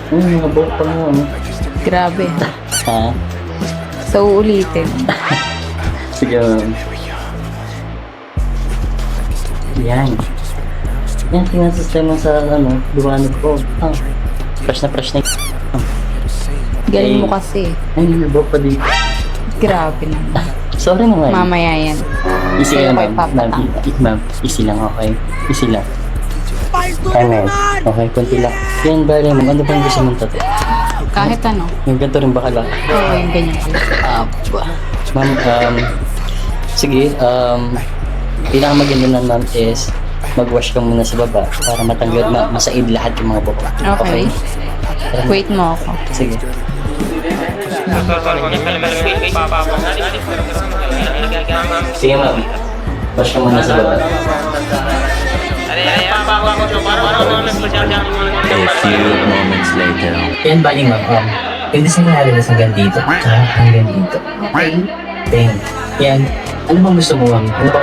Mga buhok pa nga. Grabe. Ha? So, uulitin. Sige, ma'am. Yan. Yan, tingnan sistema sa liwanag ko. Fresh na fresh na Galing mo kasi. Ay, may buhok pa dito. Grabe naman. Sorry naman. Mamaya yan. Easy Kaya lang, ko'y ma'am. Ma'am, easy lang, okay? Easy lang. Amen. Okay, konti lang. Yan, bale, ma'am. Ano bang gusto mong tattoo? Kahit ano. Yung ganito rin baka lang. Oo, yung ganyan pala. Ma'am, sige, pinakamaganda na ma'am is mag-wash ka muna sa baba para matanggal, masaid lahat yung mga buhok. Okay. Wait mo ako. Sige. Sige ma'am. Wash ka muna sa baba. A few moments later. Yan ba yung ma'am? Yung design na natin hanggang dito. Hanggang dito. Okay. Then, yan. Ano bang gusto mo ma'am? Ano ba